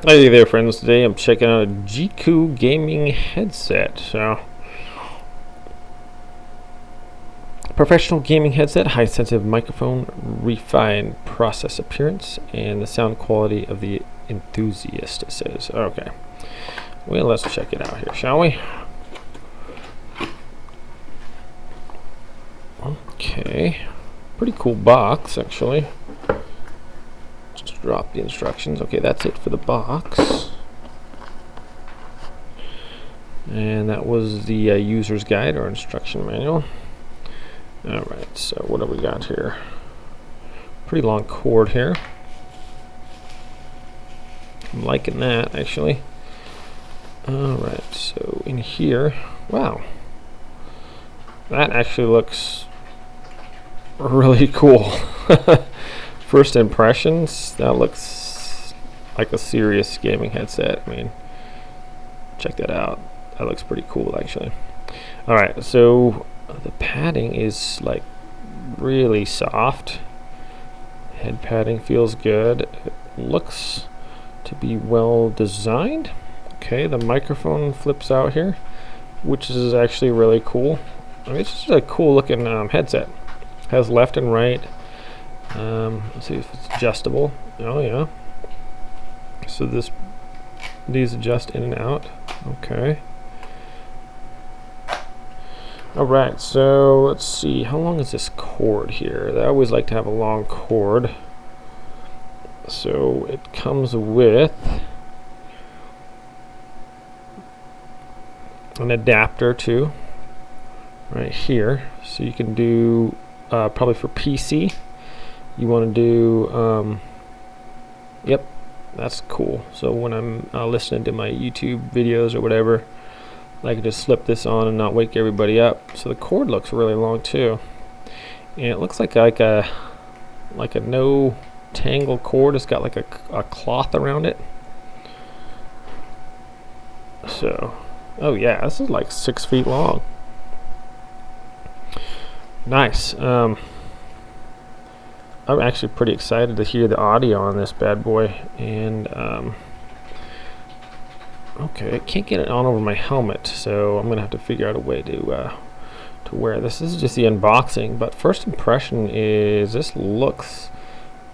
Hey there, friends. Today I'm checking out a Jeecoo gaming headset. So, professional gaming headset, high sensitive microphone, refined process appearance, and the sound quality of the enthusiast, it says. Okay. Well, let's check it out here, shall we? Okay. Pretty cool box, actually. Just drop the instructions. Okay, that's it for the box. And that was the user's guide or instruction manual. Alright, so what do we got here? Pretty long cord here. I'm liking that, actually. Alright, so in here, wow. That actually looks really cool. First impressions, that looks like a serious gaming headset. I mean, check that out. That looks pretty cool, actually. Alright, so the padding is like really soft. Head padding feels good. It looks to be well designed. Okay, the microphone flips out here, which is actually really cool. I mean, it's just a cool looking headset. Has left and right. Let's see if it's adjustable. Oh yeah. So these adjust in and out. Okay. Alright, so let's see. How long is this cord here? I always like to have a long cord. So it comes with an adapter too, right here. So you can do probably for PC. You want to do, yep, that's cool. So when I'm listening to my YouTube videos or whatever, I can just slip this on and not wake everybody up. So the cord looks really long too, and it looks like a no tangle cord. It's got like a cloth around it. So, oh yeah, this is like 6 feet long. Nice. I'm actually pretty excited to hear the audio on this bad boy, and okay, I can't get it on over my helmet, so I'm gonna have to figure out a way to wear this. This is just the unboxing, but first impression is this looks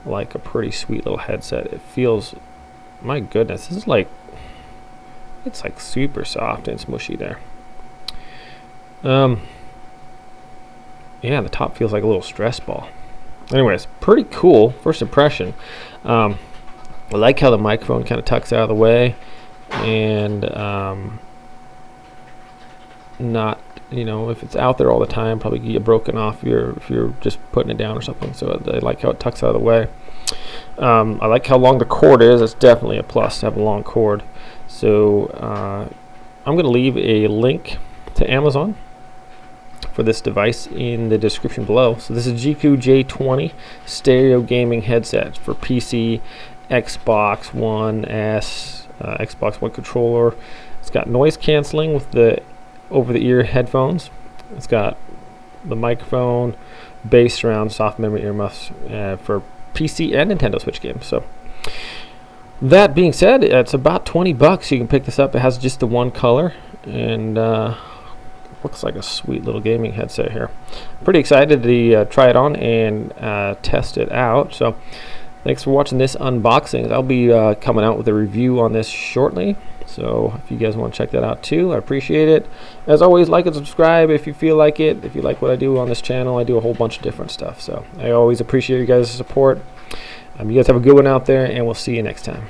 like a pretty sweet little headset. It feels, my goodness, this is like, it's like super soft and smushy there. Yeah, the top feels like a little stress ball. Anyways, pretty cool first impression. I like how the microphone kind of tucks out of the way, and not, you know, if it's out there all the time, probably get broken off if you're just putting it down or something. So I like how it tucks out of the way. I like how long the cord is. It's definitely a plus to have a long cord. So I'm going to leave a link to Amazon for this device in the description below. So this is Jeecoo J20 stereo gaming headset for PC, Xbox One S, Xbox One controller. It's got noise canceling with the over-the-ear headphones. It's got the microphone, bass surround, soft memory earmuffs for PC and Nintendo Switch games. So that being said, it's about 20 bucks. You can pick this up. It has just the one color, and looks like a sweet little gaming headset here. Pretty excited to try it on and test it out. So thanks for watching this unboxing. I'll be coming out with a review on this shortly. So if you guys want to check that out too, I appreciate it. As always, like and subscribe if you feel like it. If you like what I do on this channel, I do a whole bunch of different stuff. So I always appreciate you guys' support. You guys have a good one out there, and we'll see you next time.